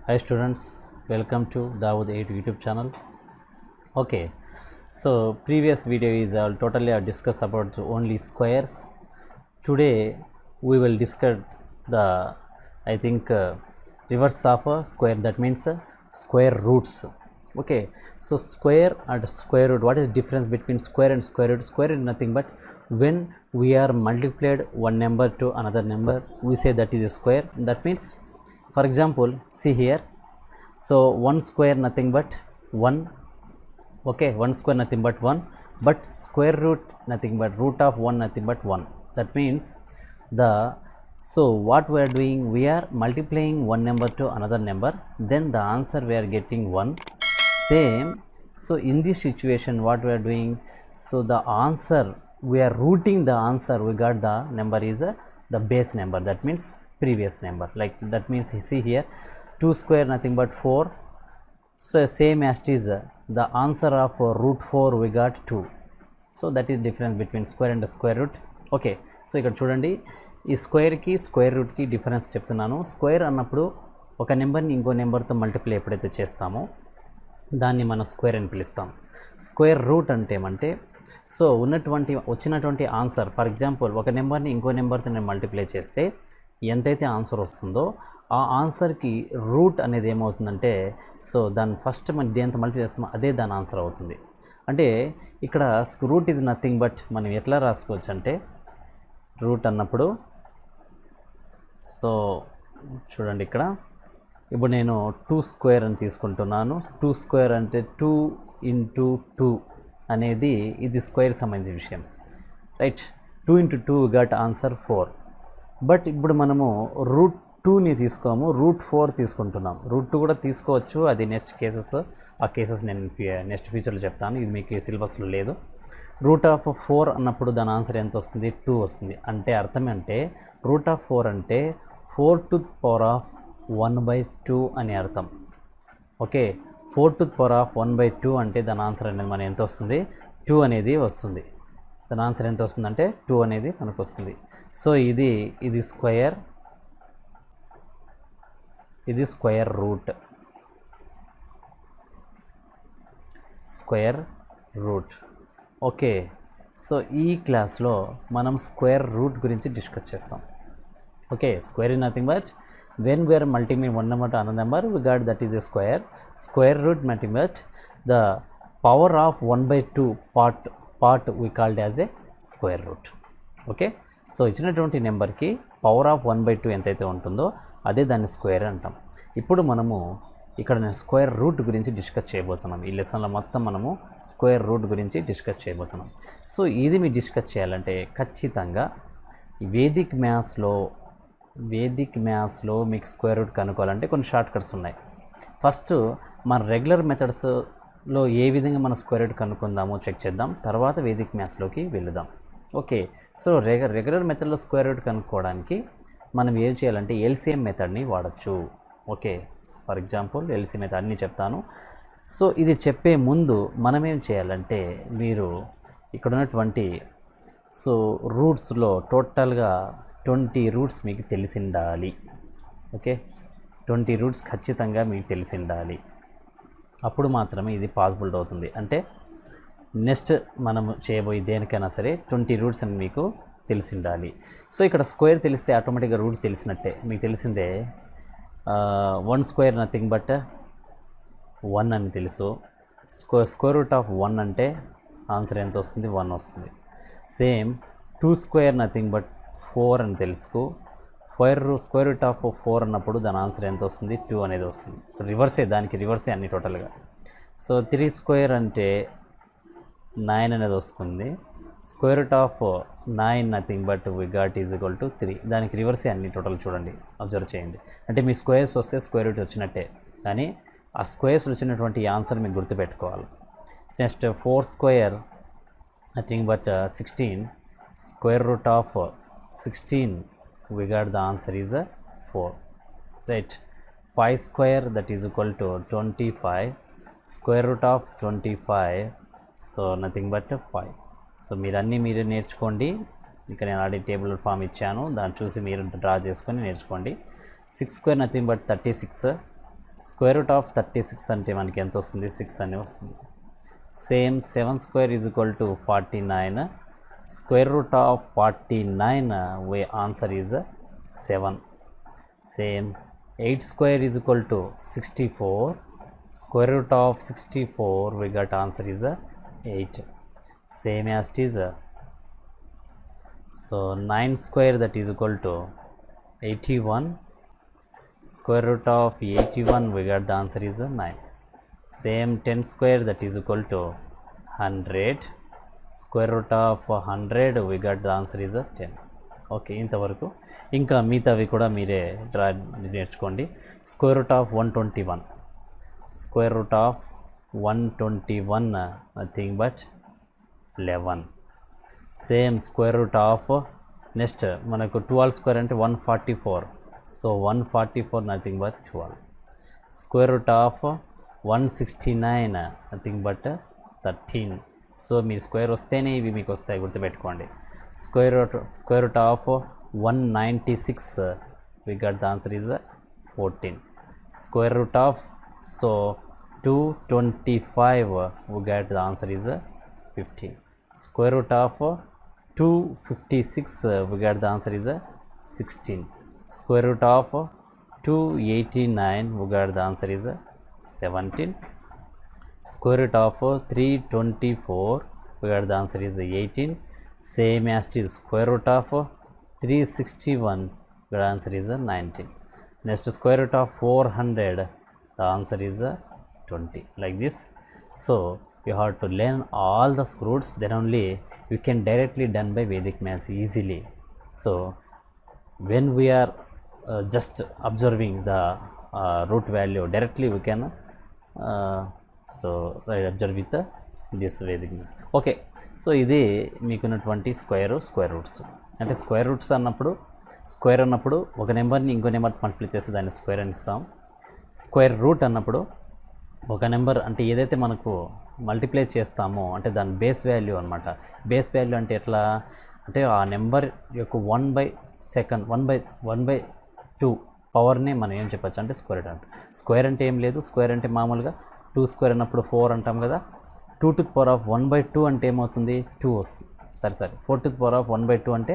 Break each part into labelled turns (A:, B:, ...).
A: Hi students, welcome to Dawood 8 YouTube channel. Okay, so previous video is totally discuss about only squares. Today we will discuss the reverse of a square, that means square roots. Okay, so square and square root, what is the difference between square and square root? Square is nothing but when we are multiplied one number to another number, we say that is a square. That means, for example, see here, so 1 square nothing but 1. Okay, 1 square nothing but 1, but square root nothing but root of 1 nothing but 1. That means so what we are doing, we are multiplying one number to another number, then the answer we are getting 1. Same, so in this situation what we are doing, so the answer, we are rooting the answer, we got the number is the base number, that means previous number. Like that means you see here 2 square nothing but 4, so same as it is the answer of root 4 we got 2. So that is difference between square and square root. Okay, so ఇక్కడ చూడండి, ఈ స్క్వేర్కి square రూట్కి difference చెప్తున్నాను. Square అన్నప్పుడు ఒక నెంబర్ని ఇంకో నెంబర్తో multiply ఎప్పుడైతే చేస్తామో దాన్ని మనం స్క్వేర్ అని పిలుస్తాం. స్క్వేర్ రూట్ అంటే ఏమంటే, సో వచ్చినటువంటి ఆన్సర్, ఫర్ ఎగ్జాంపుల్ ఒక నెంబర్ని ఇంకో నెంబర్తో నేను మల్టిప్లై చేస్తే ఎంతైతే ఆన్సర్ వస్తుందో ఆ ఆన్సర్కి రూట్ అనేది ఏమవుతుందంటే, సో దాన్ని ఫస్ట్ మనం దేంతో మల్టిప్లై చేస్తామో అదే దాని ఆన్సర్ అవుతుంది. అంటే ఇక్కడ రూట్ ఈజ్ నథింగ్ బట్ మనం ఎట్లా రాసుకోవచ్చు అంటే, రూట్ అన్నప్పుడు, సో చూడండి ఇక్కడ ఇప్పుడు నేను 2 స్క్వేర్ అని తీసుకుంటున్నాను. 2 స్క్వేర్ అంటే 2 ఇంటూ 2 అనేది ఇది స్క్వేర్ సంబంధించిన విషయం, right. 2 into 2 got answer 4. But ఇప్పుడు మనము రూట్ 2ని తీసుకోము, రూట్ 4 తీసుకుంటున్నాం. రూట్ 2 కూడా తీసుకోవచ్చు, అది నెక్స్ట్ కేసెస్, ఆ కేసెస్ నేను నెక్స్ట్ ఫ్యూచర్లో చెప్తాను, ఇది మీకు సిలబస్లో లేదు. రూట్ ఆఫ్ 4 అన్నప్పుడు దాని ఆన్సర్ ఎంత వస్తుంది? 2 వస్తుంది. అంటే అర్థం అంటే రూట్ ఆఫ్ 4 అంటే 4 to the power of 1/2 అని అర్థం. Okay, 4 to the power of 1/2 అంటే దాని ఆన్సర్ అనేది మన ఎంత వస్తుంది? 2 అనేది వస్తుంది. దాని ఆన్సర్ ఎంత వస్తుందంటే 2 అనేది మనకు వస్తుంది. సో ఇది స్క్వేర్, ఇది square root, square root. Okay, so ఈ క్లాస్లో మనం స్క్వేర్ రూట్ గురించి డిస్కస్ చేస్తాం. Okay, square is nothing but when we are multiplying one number to another number, we got that is a square. Square root nothing but the power of 1/2 part we called as a square root. Okay, so ఇచ్చినటువంటి నెంబర్కి power of 1/2 ఎంతైతే ఉంటుందో అదే దాన్ని square అంటాం. ఇప్పుడు మనము ఇక్కడ నేను స్క్వేర్ రూట్ గురించి డిస్కస్ చేయబోతున్నాం. ఈ లెసన్లో మొత్తం మనము స్క్వేర్ రూట్ గురించి డిస్కస్ చేయబోతున్నాం. సో ఇది మీరు డిస్కస్ చేయాలంటే ఖచ్చితంగా వేదిక్ మ్యాథ్స్లో మీకు స్క్వేర్ రూట్ కనుక్కోవాలంటే కొన్ని షార్ట్ కట్స్ ఉన్నాయి. ఫస్ట్ మన రెగ్యులర్ మెథడ్స్లో ఏ విధంగా మన స్క్వేర్ రూట్ కనుక్కుందామో చెక్ చేద్దాం, తర్వాత వేదిక్ మ్యాథ్స్లోకి వెళుదాం. ఓకే, సో రెగ్యులర్ మెథడ్లో స్క్వేర్ రూట్ కనుక్కోవడానికి మనం ఏం చేయాలంటే ఎల్సిఎం మెథడ్ని వాడచ్చు. Okay, for example LCM method అన్నీ చెప్తాను. సో ఇది చెప్పే ముందు మనం ఏం చేయాలంటే, మీరు ఇక్కడ ఉన్నటువంటి సో రూట్స్లో టోటల్గా 20 రూట్స్ మీకు తెలిసిండాలి. ఓకే, 20 రూట్స్ ఖచ్చితంగా మీకు తెలిసిండాలి. అప్పుడు మాత్రమే ఇది పాసిబుల్ అవుతుంది. అంటే నెక్స్ట్ మనము చేయబోయే దేనికైనా సరే 20 రూట్స్ అని మీకు తెలిసిండాలి. సో ఇక్కడ స్క్వేర్ తెలిస్తే ఆటోమేటిక్గా రూట్ తెలిసినట్టే. మీకు తెలిసిందే 1 స్క్వేర్ నథింగ్ బట్ 1 అని తెలుసు. స్క్వేర్ రూట్ ఆఫ్ 1 అంటే ఆన్సర్ ఎంత వస్తుంది? 1 వస్తుంది. సేమ్ 2 స్క్వేర్ నథింగ్ బట్ 4 అని తెలుసుకో. స్క్వేర్ రూట్ ఆఫ్ 4 అన్నప్పుడు దాని ఆన్సర్ ఎంత వస్తుంది? 2 అనేది వస్తుంది. దానికి రివర్సే అన్ని టోటల్గా. సో 3 స్క్వేర్ అంటే 9 అనేది వస్తుంది. Square root of 9 nothing but we got is equal to 3. దానికి రివర్సే అన్ని టోటల్. చూడండి, అబ్జర్వ్ చేయండి. అంటే మీ స్క్వేర్స్ వస్తే స్క్వేర్ రూట్ వచ్చినట్టే, కానీ ఆ స్క్వేర్స్ వచ్చినటువంటి ఆన్సర్ మీకు గుర్తుపెట్టుకోవాలి. Next 4 square nothing but 16. Square root of 16 we got the answer is 4, right. 5 square that is equal to 25. Square root of 25, so nothing but 5. So మీరే నేర్చుకోండి. ఇక నేను ఆల్రెడీ టేబుల్ ఫామ్ ఇచ్చాను, దాన్ని చూసి మీరు డ్రా చేసుకొని నేర్చుకోండి. 6 square nothing but 36. Square root of 36 అంటే మనకి ఎంత వస్తుంది? 6 అని వస్తుంది. Same 7 square is equal to 49. Square root of 49 way answer is 7. Same 8 square is equal to 64. Square root of 64 we got answer is 8. Same as it is. So 9 square that is equal to 81. Square root of 81 we got the answer is 9. Same 10 square that is equal to 100. Square root of 100 we got the answer is 10. Okay, ఇంతవరకు. ఇంకా మిగతావి కూడా మీరే నేర్చుకోండి. Square root of 121. Square root of 121 nothing but 11. Same square root of next మనకు 12 square అంటే 144. So 144 nothing but 12. Square root of 169 nothing but 13. So me square వస్తేనే ఇవి మీకు వస్తాయి, గుర్తుపెట్టుకోండి. Square root of 196 we got the answer is 14. Square root of 225 we got the answer is 15. Square root of 256 we got the answer is 16. Square root of 289 we got the answer is 17. Square root of 324 we got the answer is 18. Same as it is square root of 361, the answer is 19. Next square root of 400, the answer is 20. Like this. So you have to learn all the roots, then only you can directly done by Vedic maths easily. So when we are just observing the root value directly, we can observe with the this Vedic maths. Okay, so ఇది మీకున్నటువంటి square roots. అంటే square roots అన్నప్పుడు square అన్నప్పుడు ఒక నెంబర్ని ఇంకో number multiply చేసి దాన్ని స్క్వేర్ అని ఇస్తాం. స్క్వేర్ రూట్ అన్నప్పుడు ఒక నెంబర్ అంటే ఏదైతే మనకు మల్టిప్లై చేస్తామో అంటే దాని బేస్ వాల్యూ అనమాట. బేస్ వాల్యూ అంటే ఎట్లా అంటే ఆ నెంబర్ యొక్క 1/2 పవర్ని మనం ఏం చెప్పచ్చు అంటే స్క్వేర్ రూట్ అంటే. స్క్వేర్ అంటే ఏం లేదు, స్క్వేర్ అంటే మామూలుగా 2 స్క్వేర్ అన్నప్పుడు 4 అంటాం కదా. 2 to the power of 1/2 అంటే ఏమవుతుంది? 2 వస్తుంది. సరే 4 to the power of 1/2 అంటే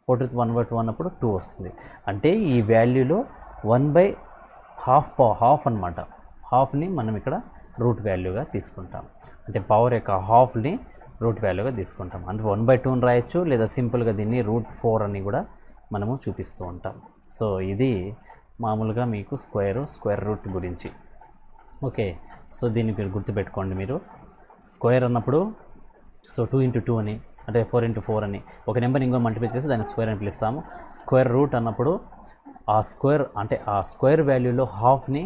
A: 4 to the 1/2 అన్నప్పుడు 2 వస్తుంది. అంటే ఈ వాల్యూలో 1/2 అనమాట. హాఫ్ని మనం ఇక్కడ రూట్ వాల్యూగా తీసుకుంటాం. అంటే పవర్ యొక్క హాఫ్ని రూట్ వాల్యూగా తీసుకుంటాం. అంటే 1/2 రాయొచ్చు, లేదా సింపుల్గా దీన్ని √4 అని కూడా మనము చూపిస్తూ ఉంటాం. సో ఇది మామూలుగా మీకు స్క్వేర్ రూట్ గురించి. ఓకే, సో దీన్ని మీరు గుర్తుపెట్టుకోండి. మీరు స్క్వేర్ అన్నప్పుడు 2 into 2 అని, అంటే 4 into 4 అని ఒక నెంబర్ ఇంకో మల్టిప్లై చేసి దాన్ని స్క్వేర్ అని పిలుస్తాము. స్క్వేర్ రూట్ అన్నప్పుడు ఆ స్క్వేర్ అంటే ఆ స్క్వేర్ వాల్యూలో హాఫ్ని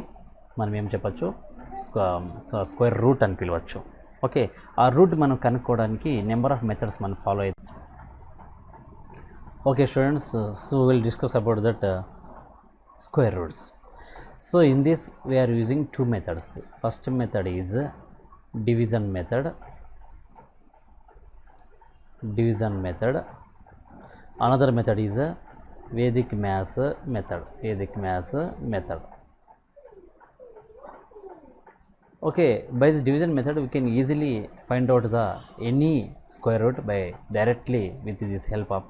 A: మనం ఏం చెప్పచ్చు? స్క్వేర్ రూట్ అని పిలవచ్చు. ఓకే, ఆ రూట్ మనం కనుక్కోవడానికి నెంబర్ ఆఫ్ మెథడ్స్ మనం ఫాలో అవుతాం. Okay students, so will discuss about that square roots. So in this we are using two methods. First method is division method. Another method is Vedic maths method. Okay, by this division method we can easily find out the any square root by directly with this help of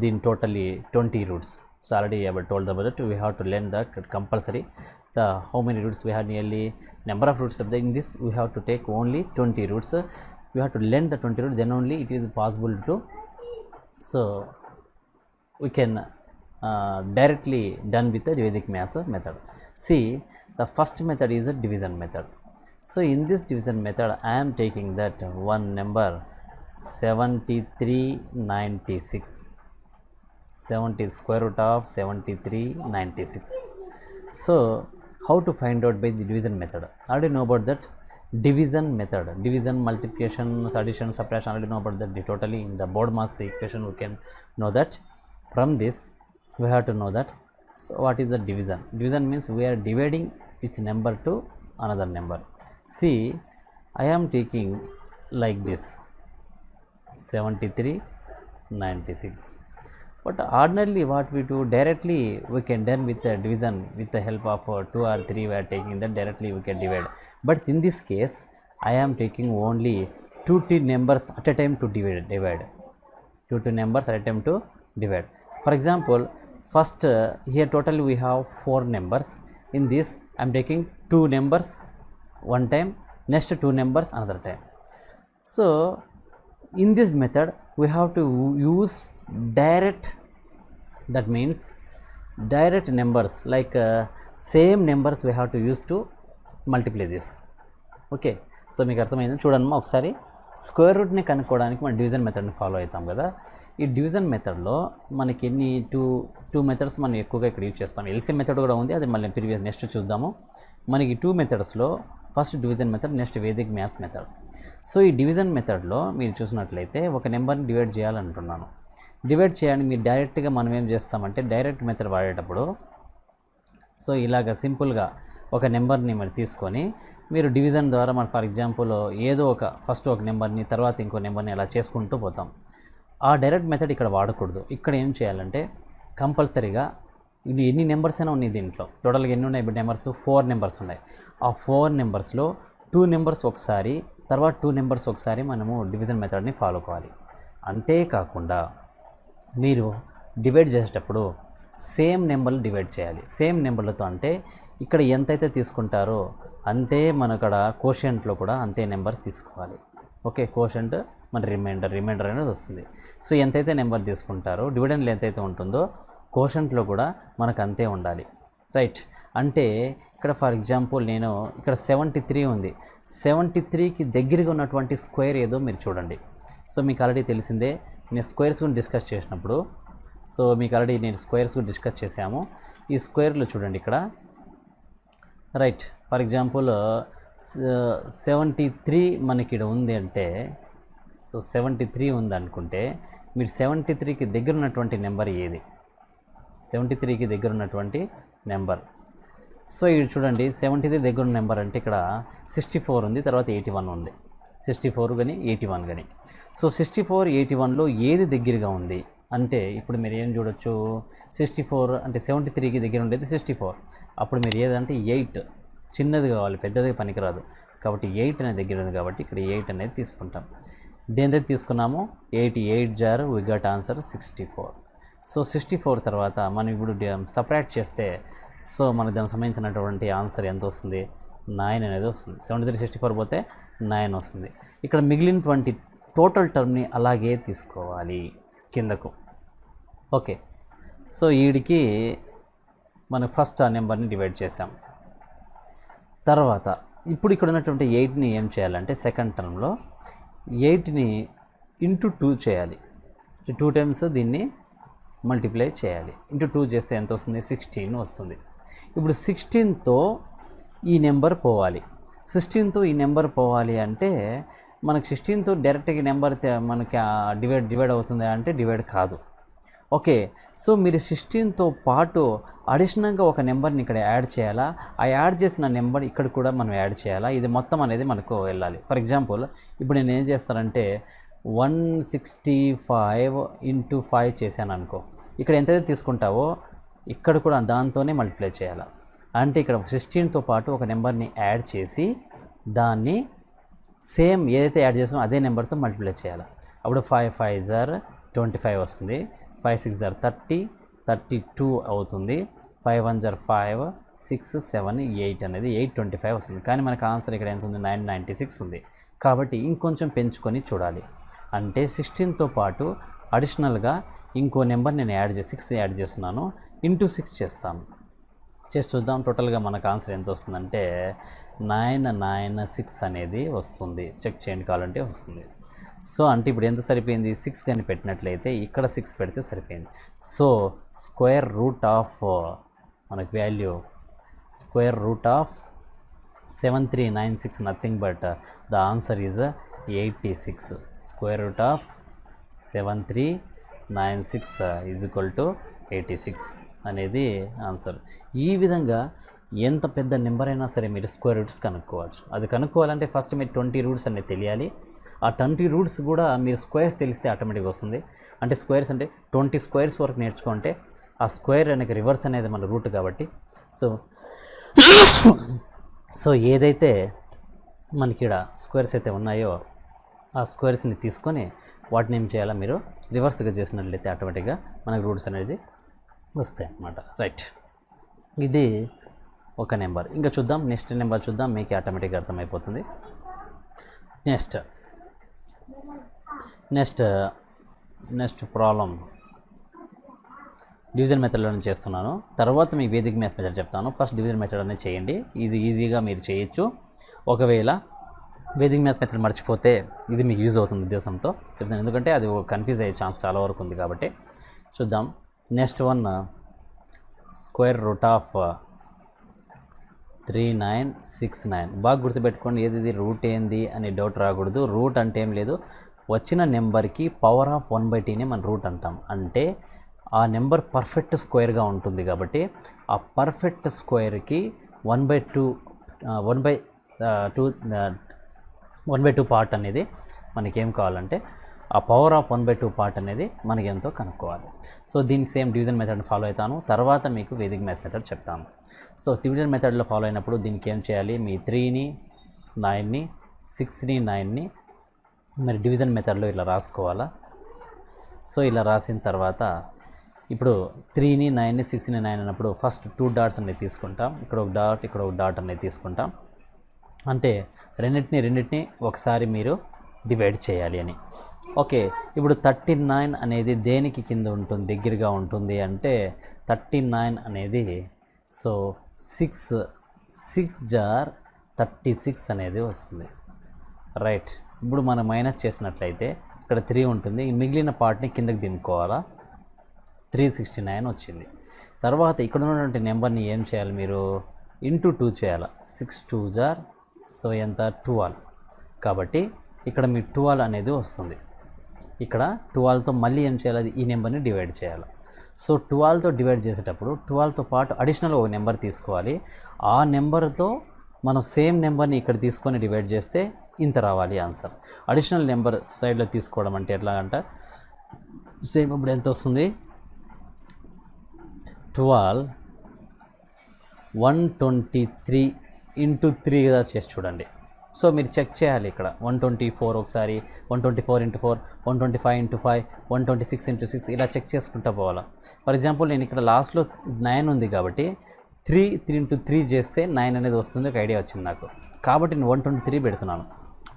A: then totally 20 roots. So already I have told about it. We have to learn that compulsory. The how many roots we have, nearly number of roots. In this we have to take only 20 roots. We have to learn the 20 roots, then only it is possible to. So we can directly done with the Vedic maths method. See, the first method is a division method. So in this division method I am taking that one number 7396. 70 square root of 7396. So how to find out by the division method? Already know about that division method. Division, multiplication, addition, subtraction, already know about that. Totally in the board mass equation we can know that. From this we have to know that. So what is the division? Division means we are dividing each number to another number. See, I am taking like this 7396. But ordinarily what we do, directly we can done with the division with the help of 2 or 3 we are taking that directly we can divide. But in this case I am taking only 2 numbers at a time to divide. 2 numbers at a time to divide. For example, first here total we have 4 numbers. In this I am taking 2 numbers one time, next 2 numbers another time. So in this method we have to use direct, that means direct numbers, like same numbers we have to use to multiply this. Okay, so మీకు అర్థమైంది చూడమ్మా ఒకసారి. Square రూట్ని కనుక్కోవడానికి మనం division మెథడ్ని follow అవుతాం కదా. ఈ division మెథడ్లో మనకి ఎన్ని టూ మెథడ్స్ మనం ఎక్కువగా ఇక్కడ యూజ్ చేస్తాం. ఎల్సీఎం మెథడ్ కూడా ఉంది, అది మళ్ళీ నెక్స్ట్ చూద్దాము. మనకి 2 మెథడ్స్లో first division method, next Vedic maths method. So ఈ డివిజన్ మెథడ్లో మీరు చూసినట్లయితే ఒక నెంబర్ని డివైడ్ చేయాలంటున్నాను. డివైడ్ చేయాలని మీరు డైరెక్ట్గా మనం ఏం చేస్తామంటే డైరెక్ట్ మెథడ్ వాడేటప్పుడు సో ఇలాగ సింపుల్గా ఒక నెంబర్ని మరి తీసుకొని మీరు డివిజన్ ద్వారా మన ఫర్ ఎగ్జాంపుల్ ఏదో ఒక ఫస్ట్ ఒక నెంబర్ని తర్వాత ఇంకో నెంబర్ని అలా చేసుకుంటూ పోతాం. ఆ డైరెక్ట్ మెథడ్ ఇక్కడ వాడకూడదు. ఇక్కడ ఏం చేయాలంటే కంపల్సరీగా ఇవి ఎన్ని నెంబర్స్ అయినా ఉన్నాయి దీంట్లో, టోటల్గా ఎన్ని ఉన్నాయి ఇప్పుడు నెంబర్స్ 4 నెంబర్స్ ఉన్నాయి. ఆ 4 నెంబర్స్లో 2 నెంబర్స్ ఒకసారి, తర్వాత 2 నెంబర్స్ ఒకసారి మనము డివిజన్ మెథడ్ని ఫాలో కావాలి. అంతేకాకుండా మీరు డివైడ్ చేసేటప్పుడు సేమ్ నెంబర్లు డివైడ్ చేయాలి. సేమ్ నెంబర్లతో అంటే ఇక్కడ ఎంతైతే తీసుకుంటారో అంతే మన ఇక్కడ కోషియంట్లో కూడా అంతే నెంబర్ తీసుకోవాలి. ఓకే, కోషియంట్ మన రిమైండర్ అనేది వస్తుంది. సో ఎంతైతే నెంబర్ తీసుకుంటారో డివిడెండ్లో ఎంతైతే ఉంటుందో కోషియంట్లో కూడా మనకు అంతే ఉండాలి. రైట్, అంటే ఇక్కడ ఫర్ ఎగ్జాంపుల్ నేను ఇక్కడ 73 ఉంది. 73కి దగ్గరగా ఉన్నటువంటి స్క్వేర్ ఏదో మీరు చూడండి. సో మీకు ఆల్రెడీ తెలిసిందే, నేను స్క్వేర్స్ గురించి డిస్కస్ చేసినప్పుడు సో మీకు ఆల్రెడీ నేను స్క్వేర్స్ గురించి డిస్కస్ చేశాము. ఈ స్క్వేర్లో చూడండి ఇక్కడ. రైట్, ఫర్ ఎగ్జాంపుల్ 73 మనకి ఇక్కడ ఉంది అంటే సో 73 ఉంది అనుకుంటే మీరు 73కి దగ్గర ఉన్నటువంటి నెంబర్ ఏది? 73కి దగ్గర ఉన్నటువంటి నెంబర్. సో ఇది చూడండి 73 దగ్గర ఉన్న నెంబర్ అంటే ఇక్కడ 64 ఉంది, తర్వాత 81 ఉంది. 64 కానీ 81 కానీ. సో 64, 81లో ఏది దగ్గరగా ఉంది అంటే ఇప్పుడు మీరు ఏం చూడొచ్చు, 64 అంటే 73కి దగ్గర ఉండేది 64. అప్పుడు మీరు ఏదంటే 8 చిన్నది కావాలి, పెద్దది పనికిరాదు. కాబట్టి 8 అనేది దగ్గర ఉంది కాబట్టి ఇక్కడ 8 అనేది తీసుకుంటాం. దేనిదైతే తీసుకున్నామో 8 జార్ వి గట్ ఆన్సర్ 64. సో 64 తర్వాత మనం ఇప్పుడు సపరేట్ చేస్తే సో మనకు దానికి సంబంధించినటువంటి ఆన్సర్ ఎంత వస్తుంది? 9 అనేది వస్తుంది. 73 64 పోతే 9 వస్తుంది. ఇక్కడ మిగిలినటువంటి టోటల్ టర్మ్ని అలాగే తీసుకోవాలి కిందకు. ఓకే, సో వీడికి మనం ఫస్ట్ ఆ నెంబర్ని డివైడ్ చేసాం. తర్వాత ఇప్పుడు ఇక్కడ ఉన్నటువంటి 8ని ఏం చేయాలంటే సెకండ్ టర్మ్లో 8ని ఇంటూ 2 చేయాలి. 2 టైమ్స్ దీన్ని మల్టిప్లై చేయాలి. ఇంటూ 2 చేస్తే ఎంత వస్తుంది? 16 వస్తుంది. ఇప్పుడు 16తో ఈ నెంబర్ పోవాలి. 16తో ఈ నెంబర్ పోవాలి అంటే మనకు 16తో డైరెక్ట్గా నెంబర్ మనకి డివైడ్ అవుతుంది అంటే డివైడ్ కాదు. ఓకే, సో మీరు 16తో పాటు అడిషనల్గా ఒక నెంబర్ని ఇక్కడ యాడ్ చేయాలా, ఆ యాడ్ చేసిన నెంబర్ ఇక్కడ కూడా మనం యాడ్ చేయాలా, ఇది మొత్తం అనేది మనకు వెళ్ళాలి. ఫర్ ఎగ్జాంపుల్ ఇప్పుడు నేను ఏం చేస్తానంటే 165 ఇంటూ 5 చేశాను అనుకో, ఇక్కడ ఎంతైతే తీసుకుంటావో ఇక్కడ కూడా దాంతోనే మల్టిప్లై చేయాలి. అంటే ఇక్కడ 16తో పాటు ఒక నెంబర్ని యాడ్ చేసి దాన్ని సేమ్ ఏదైతే యాడ్ చేసామో అదే నెంబర్తో మల్టిప్లై చేయాలి. అప్పుడు 5 5 జార్ 25 వస్తుంది, 5 6 జార్ 30, 32 అవుతుంది, 5 1 జార్ 5, 6 7 8 అనేది 825 వస్తుంది. కానీ మనకు ఆన్సర్ ఇక్కడ ఎంత ఉంది? 996 ఉంది. కాబట్టి ఇంకొంచెం పెంచుకొని చూడాలి. అంటే 16తో పాటు అడిషనల్గా ఇంకో నెంబర్ నేను 6 యాడ్ చేస్తున్నాను, ఇంటూ 6 చేస్తాను. చేసి చూద్దాం టోటల్గా మనకు ఆన్సర్ ఎంత వస్తుందంటే 996 అనేది వస్తుంది. చెక్ చేయండి కావాలంటే వస్తుంది. సో అంటే ఇప్పుడు ఎంత సరిపోయింది? 6 కానీ పెట్టినట్లయితే ఇక్కడ 6 పెడితే సరిపోయింది. సో స్క్వేర్ రూట్ ఆఫ్ మనకు value square root of 7396 nothing but the answer is 86. Square root of 7396 is equal to 86 అనేది ఆన్సర్. ఈ విధంగా ఎంత పెద్ద నెంబర్ అయినా సరే మీరు స్క్వేర్ రూట్స్ కనుక్కోవచ్చు. అది కనుక్కోవాలంటే ఫస్ట్ మీరు 20 రూట్స్ అనేది తెలియాలి. ఆ 20 రూట్స్ కూడా మీరు స్క్వేర్స్ తెలిస్తే ఆటోమేటిక్గా వస్తుంది. అంటే స్క్వేర్స్ అంటే 20 స్క్వేర్స్ వరకు నేర్చుకుంటే ఆ స్క్వేర్ అనేది రివర్స్ అనేది మన రూట్ కాబట్టి సో ఏదైతే మనకి ఇక్కడ స్క్వేర్స్ అయితే ఉన్నాయో ఆ స్క్వేర్స్ని తీసుకొని వాటిని ఏం చేయాలా మీరు రివర్స్గా చేసినట్లయితే ఆటోమేటిక్గా మనకు రూట్స్ అనేది వస్తాయి అన్నమాట. రైట్, ఇది ఒక నెంబర్. ఇంకా చూద్దాం, నెక్స్ట్ నెంబర్ చూద్దాం, మీకు ఆటోమేటిక్గా అర్థమైపోతుంది. నెక్స్ట్ ప్రాబ్లం డివిజన్ మెథడ్లో నేను చేస్తున్నాను. తర్వాత మీకు వేదిక్ మ్యాథ్స్ మెథడ్ చెప్తాను. ఫస్ట్ డివిజన్ మెథడ్ అనేది చేయండి, ఈజీగా మీరు చేయొచ్చు. ఒకవేళ వేదిక్ మ్యాథ్స్ మెథడ్ మర్చిపోతే ఇది మీకు యూజ్ అవుతుంది ఉద్దేశంతో చెప్తాను, ఎందుకంటే అది కన్ఫ్యూజ్ అయ్యే ఛాన్స్ చాలా వరకు ఉంది కాబట్టి. చూద్దాం. Next one square root of 3969. బాగా గుర్తుపెట్టుకోండి, ఏది రూట్ ఏంది అని డౌట్ రాకూడదు. రూట్ అంటే ఏం లేదు, వచ్చిన నెంబర్కి పవర్ ఆఫ్ 1/tని మనం రూట్ అంటాం. అంటే ఆ నెంబర్ పర్ఫెక్ట్ స్క్వేర్గా ఉంటుంది కాబట్టి ఆ పర్ఫెక్ట్ స్క్వేర్కి 1/2 పార్ట్ అనేది మనకేం కావాలంటే ఆ పవర్ ఆఫ్ 1/2 పార్ట్ అనేది మనకి ఎంతో కనుక్కోవాలి. సో దీనికి సేమ్ డివిజన్ మెథడ్ ఫాలో అవుతాను, తర్వాత మీకు వేదిక్ మ్యాథ్స్ మెథడ్ చెప్తాను. సో డివిజన్ మెథడ్లో ఫాలో అయినప్పుడు దీనికి ఏం చేయాలి, మీ 3ని 9ని 6ని 9ని మరి డివిజన్ మెథడ్లో ఇలా రాసుకోవాలా. సో ఇలా రాసిన తర్వాత ఇప్పుడు 3ని 9ని 6ని 9 అన్నప్పుడు ఫస్ట్ 2 డాట్స్ అనేది తీసుకుంటాం. ఇక్కడ ఒక డాట్, ఇక్కడ ఒక డాట్ అనేది తీసుకుంటాం. అంటే రెండింటిని ఒకసారి మీరు డివైడ్ చేయాలి అని. ఓకే, ఇప్పుడు 39 అనేది దేనికి కింద ఉంటుంది, దగ్గరగా ఉంటుంది అంటే 39 అనేది సో 6 జార్ 36 అనేది వస్తుంది. రైట్, ఇప్పుడు మనం మైనస్ చేసినట్లయితే ఇక్కడ 3 ఉంటుంది, ఈ మిగిలిన పార్ట్ని కిందకి దింపుకోవాలా. 369 వచ్చింది. తర్వాత ఇక్కడ ఉన్నటువంటి నెంబర్ని ఏం చేయాలి, మీరు ఇంటూ 2 చేయాలి. 6 2 జార్ సో ఎంత 12. కాబట్టి ఇక్కడ మీ 12 అనేది వస్తుంది. ఇక్కడ 12తో మళ్ళీ ఏం చేయాలి, ఈ నెంబర్ని డివైడ్ చేయాలి. సో 12తో డివైడ్ చేసేటప్పుడు 12తో పాటు అడిషనల్ ఒక నెంబర్ తీసుకోవాలి. ఆ నెంబర్తో మనం సేమ్ నెంబర్ని ఇక్కడ తీసుకొని డివైడ్ చేస్తే ఇంత రావాలి ఆన్సర్. అడిషనల్ నెంబర్ సైడ్లో తీసుకోవడం అంటే ఎట్లా అంటే సేమ్ ఇప్పుడు ఎంత వస్తుంది, 12 123 ఇంటూ 3గా చేసి చూడండి. సో మీరు చెక్ చేయాలి ఇక్కడ 124 ఒకసారి, 124 ఇంటూ 4, 125 ఇంటూ 5, 126 ఇంటూ 6 ఇలా చెక్ చేసుకుంటూ పోవాలా. ఫర్ ఎగ్జాంపుల్ నేను ఇక్కడ లాస్ట్లో 9 ఉంది కాబట్టి 3 ఇంటూ 3 చేస్తే 9 అనేది వస్తుంది, ఒక ఐడియా వచ్చింది నాకు. కాబట్టి నేను 123 పెడుతున్నాను.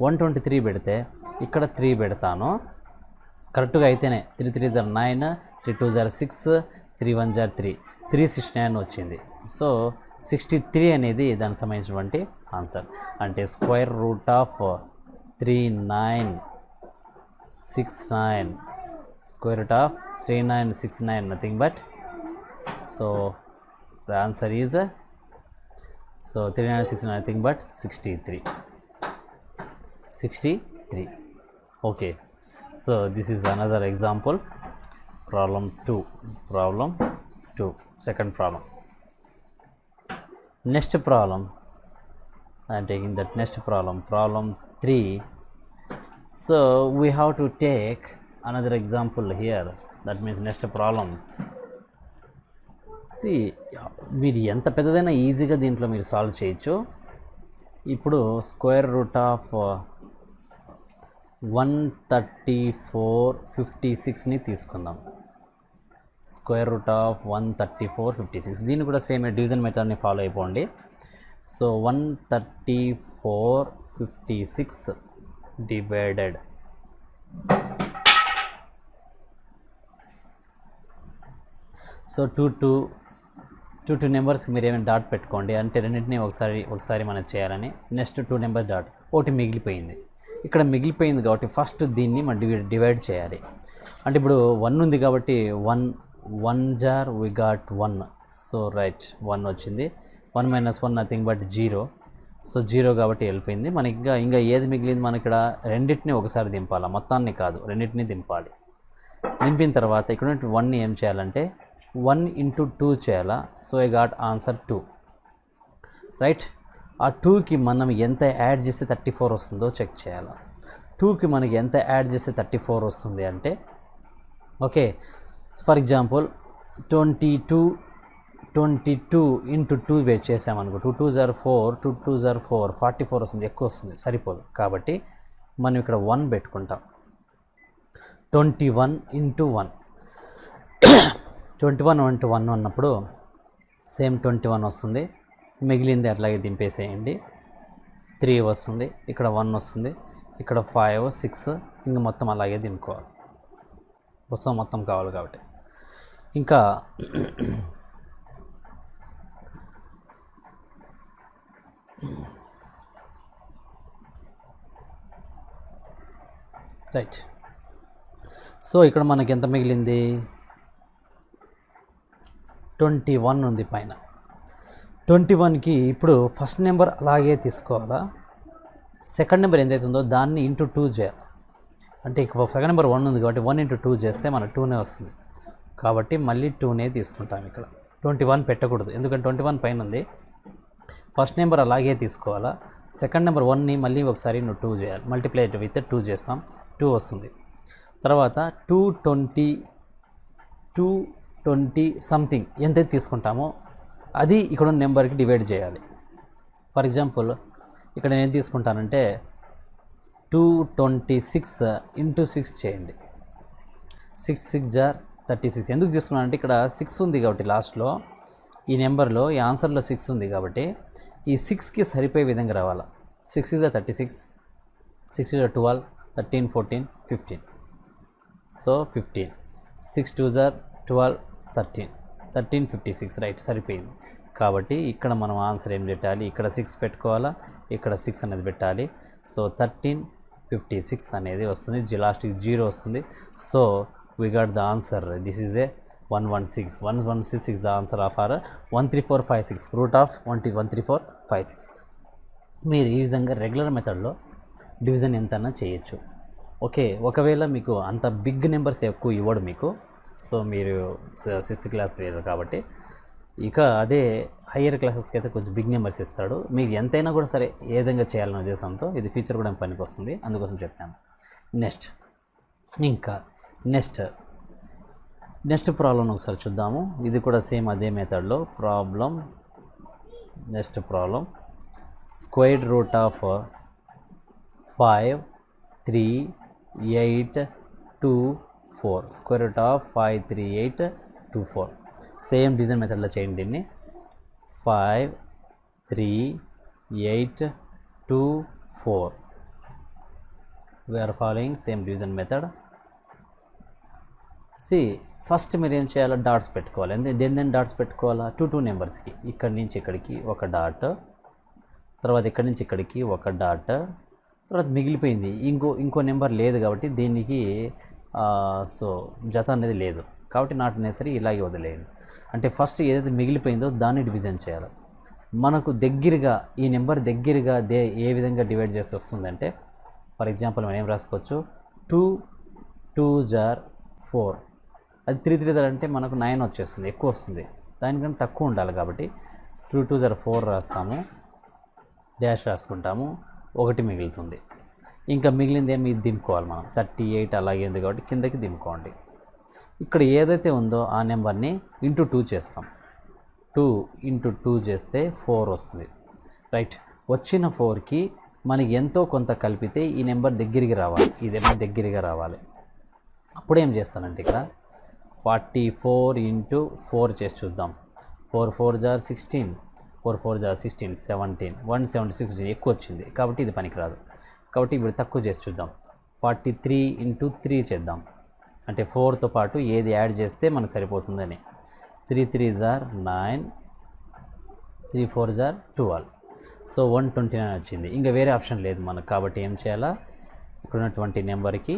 A: 123 పెడితే ఇక్కడ 3 పెడతాను కరెక్ట్గా అయితేనే. 3 3 జార్ 9, 3 2 జార్ 6, 3 1 జార్ 3, 369 వచ్చింది. సో 63 అనేది దానికి సంబంధించినటువంటి ఆన్సర్. అంటే square root of 3969, square root of 3969 nothing but so the answer is so 3969 nothing but 63. Okay, so this is another example, problem 2, second problem. Next problem, I am taking that next problem 3. So we have to take another example here, that means next problem. మీరు ఎంత పెద్దదైనా ఈజీగా దీంట్లో మీరు solve చేయొచ్చు. ఇప్పుడు square root of 13456ని తీసుకుందాం. Square root of 13456, దీన్ని కూడా సేమ్ డివిజన్ మెథడ్ని ఫాలో అయిపోండి. సో 13456 డివైడెడ్ సో 2 నెంబర్స్కి మీరు ఏమైనా డాట్ పెట్టుకోండి, అంటే రెండింటినీ ఒకసారి మనం చేయాలని. నెక్స్ట్ 2 నెంబర్ డాట్, ఒకటి మిగిలిపోయింది. ఇక్కడ మిగిలిపోయింది కాబట్టి ఫస్ట్ దీన్ని మనం డివైడ్ చేయాలి. అంటే ఇప్పుడు 1 ఉంది కాబట్టి 1 జార్ వి గాట్ 1. సో రైట్ 1 వచ్చింది. 1 - 1 నథింగ్ బట్ 0. సో 0 కాబట్టి వెళ్ళిపోయింది. మనకి ఇంకా ఏది మిగిలింది, మనకి ఇక్కడ రెండింటిని ఒకసారి దింపాలి, మొత్తాన్ని కాదు, రెండింటిని దింపాలి. దింపిన తర్వాత ఇక్కడ 1ని ఏం చేయాలంటే 1 ఇంటూ 2 చేయాలా. So I got answer 2. Right. ఆ 2కి మనం ఎంత యాడ్ చేస్తే 34 వస్తుందో చెక్ చేయాలి. 2కి మనకి ఎంత యాడ్ చేస్తే 34 వస్తుంది అంటే, ఓకే, ఫర్ ఎగ్జాంపుల్ 22 ఇంటూ 2 వెయిట్ చేసామనుకో, 2 2 = 4, 2 2 = 4, 44 వస్తుంది. ఎక్కువ వస్తుంది, సరిపోదు. కాబట్టి మనం ఇక్కడ 1 పెట్టుకుంటాం. 21 ఇంటూ 1 21 ఇంటూ 1 అన్నప్పుడు సేమ్ 21 వస్తుంది. మిగిలింది అట్లాగే దింపేసేయండి. 3 వస్తుంది, ఇక్కడ 1 వస్తుంది, ఇక్కడ 5 6, ఇంక మొత్తం అలాగే దింపుకోవాలి. మొత్తం కావాలి కాబట్టి. ఇంకా రైట్. సో ఇక్కడ మనకి ఎంత మిగిలింది? 21 ఉంది పైన. 21కి ఇప్పుడు ఫస్ట్ నెంబర్ అలాగే తీసుకోవాలా, సెకండ్ నెంబర్ ఎంతైతే ఉందో దాన్ని ఇంటూ 2 చేయాలి. అంటే ఇక్కడ సెకండ్ నెంబర్ 1 ఉంది కాబట్టి 1 ఇంటూ 2 చేస్తే మనకు 2నే వస్తుంది. కాబట్టి మళ్ళీ 2నే తీసుకుంటాం. ఇక్కడ 21 పెట్టకూడదు, ఎందుకంటే 21 పైన ఉంది. ఫస్ట్ నెంబర్ అలాగే తీసుకోవాలా, సెకండ్ నెంబర్ 1ని మళ్ళీ ఒకసారి 2 చేయాలి. మల్టిప్లై విత్ 2 చేస్తాం, 2 వస్తుంది. తర్వాత 220 సంథింగ్ ఎంతైతే తీసుకుంటామో అది ఇక్కడ ఉన్న నెంబర్కి డివైడ్ చేయాలి. ఫర్ ఎగ్జాంపుల్ ఇక్కడ నేను తీసుకుంటానంటే 226 ఇంటూ 6 చేయండి. 6 6 = 36. ఎందుకు తీసుకున్నానంటే ఇక్కడ 6 ఉంది కాబట్టి లాస్ట్లో ఈ నెంబర్లో, ఈ ఆన్సర్లో 6 ఉంది కాబట్టి ఈ 6కి సరిపోయే విధంగా రావాలి. 6 = 36, 6 = 12, 13 14 15. సో 15, 6 2 = 12, 13 56. రైట్, సరిపోయింది. కాబట్టి ఇక్కడ మనం ఆన్సర్ ఏం పెట్టాలి? ఇక్కడ 6 పెట్టుకోవాలా, ఇక్కడ 6 అనేది పెట్టాలి. సో 1356 అనేది వస్తుంది. లాస్ట్కి 0 వస్తుంది. So we got the answer. This is a 116 is the answer of our 13456, root of 13456. మీరు ఈ విధంగా రెగ్యులర్ మెథడ్లో డివిజన్ ఎంతన్నా చేయొచ్చు. ఓకే, ఒకవేళ మీకు అంత బిగ్ నెంబర్స్ ఎక్కువ ఇవ్వడు మీకు, సో మీరు 6th క్లాస్ వేరు కాబట్టి, ఇక అదే హయ్యర్ క్లాసెస్కి అయితే కొంచెం బిగ్ నెంబర్స్ ఇస్తాడు. మీకు ఎంతైనా కూడా సరే ఏ విధంగా చేయాలనే ఉద్దేశంతో ఇది ఫ్యూచర్ కూడా పనికి వస్తుంది, అందుకోసం చెప్పాను. నెక్స్ట్ ప్రాబ్లం ఒకసారి చూద్దాము. ఇది కూడా సేమ్ అదే మెథడ్లో next problem squared root of 5 3 8 2 4. Square root of 5 3 8 2 4. Same division మెథడ్లో చేయండి దీన్ని. 5 3 8 2 4. we are following same division method. First మీరు ఏం చేయాలో డాట్స్ పెట్టుకోవాలి. దేని డాట్స్ పెట్టుకోవాలా? 2 నెంబర్స్కి, ఇక్కడి నుంచి ఇక్కడికి ఒక డాట్, తర్వాత ఇక్కడి నుంచి ఇక్కడికి ఒక డాట్, తర్వాత మిగిలిపోయింది ఇంకో నెంబర్ లేదు కాబట్టి దీనికి సో జత అనేది లేదు కాబట్టి నాట్ నెసరీ, ఇలాగే వదిలేయండి. అంటే ఫస్ట్ ఏదైతే మిగిలిపోయిందో దాన్ని డివిజన్ చేయాలి. మనకు దగ్గరగా ఈ నెంబర్ దగ్గరగా ఏ విధంగా డివైడ్ చేస్తే వస్తుందంటే, ఫర్ ఎగ్జాంపుల్ మనం ఏం రాసుకోవచ్చు, 2 2 = 4. అది 3 3 అంటే మనకు 9 వచ్చేస్తుంది, ఎక్కువ వస్తుంది. దానికన్నా తక్కువ ఉండాలి కాబట్టి 2 2 = 4 రాస్తాము, డాష్ రాసుకుంటాము, 1 మిగులుతుంది. ఇంకా మిగిలింది ఏమి దింపుకోవాలి మనం, 38 అలాగే ఉంది కాబట్టి కిందకి దింపుకోండి. ఇక్కడ ఏదైతే ఉందో ఆ నెంబర్ని ఇంటూ 2 చేస్తాం. 2 ఇంటూ 2 చేస్తే 4 వస్తుంది. రైట్, వచ్చిన 4కి మనకి ఎంతో కొంత కలిపితే ఈ నెంబర్ దగ్గరికి రావాలి, ఈ నెంబర్ దగ్గరగా రావాలి. అప్పుడు ఏం చేస్తానంటే ఇక్కడ 44 ఇంటూ 4 చేసి చూద్దాం. 4 4 = 16, 4 4 = 16, 17, 176 ఎక్కువ వచ్చింది కాబట్టి ఇది పనికిరాదు. కాబట్టి ఇప్పుడు తక్కువ చేసి చూద్దాం. 43 ఇంటూ 3 చేద్దాం. అంటే 4తో పాటు ఏది యాడ్ చేస్తే మనకు సరిపోతుందని. 3 3 = 9, 3 4 = 12. సో 129 వచ్చింది. ఇంకా వేరే ఆప్షన్ లేదు మనకు కాబట్టి ఏం చేయాలా, ఇక్కడ ఉన్నటువంటి నెంబర్కి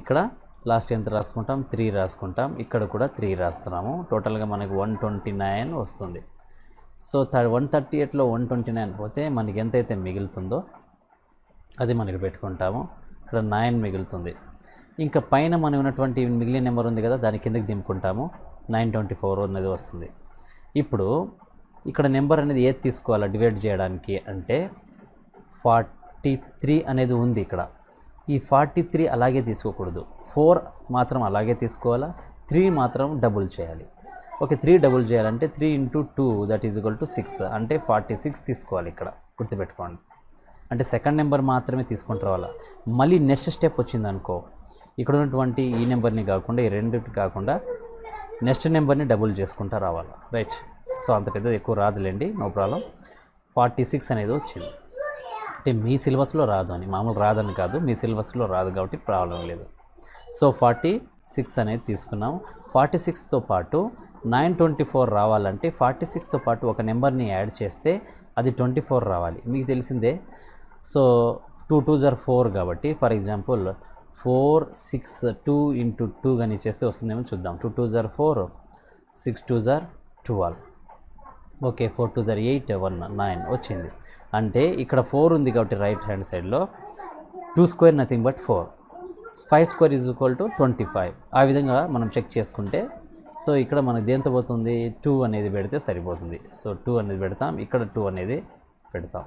A: ఇక్కడ లాస్ట్ ఎంత రాసుకుంటాం, 3 రాసుకుంటాం, ఇక్కడ కూడా 3 రాస్తున్నాము. టోటల్గా మనకు 129 వస్తుంది. సో 138లో 129 పోతే మనకి ఎంతైతే మిగులుతుందో అది మనకి పెట్టుకుంటాము. ఇక్కడ 9 మిగులుతుంది. ఇంకా పైన మనం ఉన్నటువంటి మిగిలిన నెంబర్ ఉంది కదా, దాని కిందకి దింపుకుంటాము. 924 అనేది వస్తుంది. ఇప్పుడు ఇక్కడ నెంబర్ అనేది ఏది తీసుకోవాలా డివైడ్ చేయడానికి అంటే 43 అనేది ఉంది ఇక్కడ. ఈ 43 అలాగే తీసుకోకూడదు, 4 మాత్రం అలాగే తీసుకోవాలా, 3 మాత్రం డబుల్ చేయాలి. ఓకే, 3 డబుల్ చేయాలంటే 3 × 2 దట్ ఈజ్ ఈక్వల్ టు 6 అంటే 46 తీసుకోవాలి. ఇక్కడ గుర్తుపెట్టుకోండి, అంటే సెకండ్ నెంబర్ మాత్రమే తీసుకుంటూ రావాలా. మళ్ళీ నెక్స్ట్ స్టెప్ వచ్చిందనుకో, ఇక్కడ ఉన్నటువంటి ఈ నెంబర్ని కాకుండా ఈ రెండింటి కాకుండా నెక్స్ట్ నెంబర్ని డబుల్ చేసుకుంటూ రావాలి. రైట్, సో అంత పెద్దది ఎక్కువ రాదులేండి, నో ప్రాబ్లం. 46 అనేది వచ్చింది. అంటే మీ సిలబస్లో రాదు అని, మామూలు రాదని కాదు, మీ సిలబస్లో రాదు కాబట్టి ప్రాబ్లం లేదు. సో 46 అనేది తీసుకున్నాం. 46తో పాటు 924 రావాలంటే 46తో పాటు ఒక నెంబర్ని యాడ్ చేస్తే అది 24 రావాలి, మీకు తెలిసిందే. సో 2 2s are 4 కాబట్టి ఫర్ ఎగ్జాంపుల్ 4 6 2 × 2 కానీ చేస్తే వస్తుందేమో చూద్దాం. 2 2s are 4, 6 2s are 12. Okay, 4 2s are 8, 1 9 వచ్చింది. అంటే ఇక్కడ 4 ఉంది కాబట్టి రైట్ హ్యాండ్ సైడ్లో 2 square nothing but 4, 5 square is equal to 25. ఆ విధంగా మనం చెక్ చేసుకుంటే సో ఇక్కడ మనకు దేంతో పోతుంది, 2 అనేది పెడితే సరిపోతుంది. సో 2 అనేది పెడతాం, ఇక్కడ 2 అనేది పెడతాం,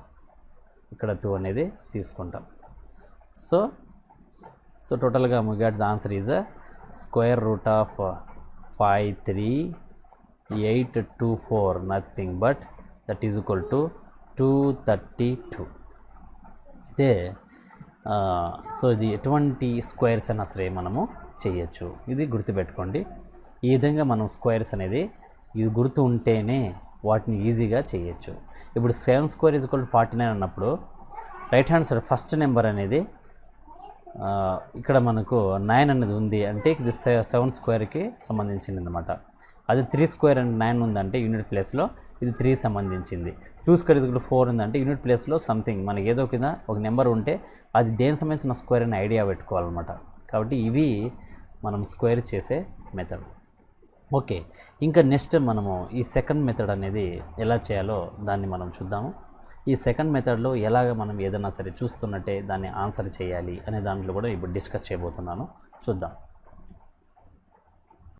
A: ఇక్కడ 2 అనేది తీసుకుంటాం. సో టోటల్గా we got the answer is a square root of 53,824 nothing but that is equal to 232. అయితే సో ఇది ఎటువంటి స్క్వేర్స్ అయినా సరే మనము చేయొచ్చు, ఇది గుర్తుపెట్టుకోండి. ఈ విధంగా మనం స్క్వేర్స్ అనేది ఇది గుర్తు ఉంటేనే వాటిని ఈజీగా చేయొచ్చు. ఇప్పుడు 7 square ఈజ్ ఈక్వల్ టు 49 అన్నప్పుడు right hand side first number అనేది ఇక్కడ మనకు 9 అనేది ఉంది అంటే ఇది 7 squareకి సంబంధించింది అనమాట. అది 3 square అండ్ 9 ఉందంటే యూనిట్ ప్లేస్లో ఇది 3 సంబంధించింది. 2 square ఈజ్ ఈక్వల్ టు 4 ఉందంటే యూనిట్ ప్లేస్లో సంథింగ్ మనకి ఏదో కింద ఒక నెంబర్ ఉంటే అది దేనికి సంబంధించిన స్క్వేర్ అని ఐడియా పెట్టుకోవాలన్నమాట. కాబట్టి ఇవి మనం స్క్వేర్ చేసే మెథడ్. ఓకే, ఇంకా నెక్స్ట్ మనము ఈ సెకండ్ మెథడ్ అనేది ఎలా చేయాలో దాన్ని మనం చూద్దాము. ఈ సెకండ్ మెథడ్లో ఎలాగ మనం ఏదైనా సరే చూస్తున్నట్టే దాన్ని ఆన్సర్ చేయాలి అనే దాంట్లో కూడా ఇప్పుడు డిస్కస్ చేయబోతున్నాను, చూద్దాం.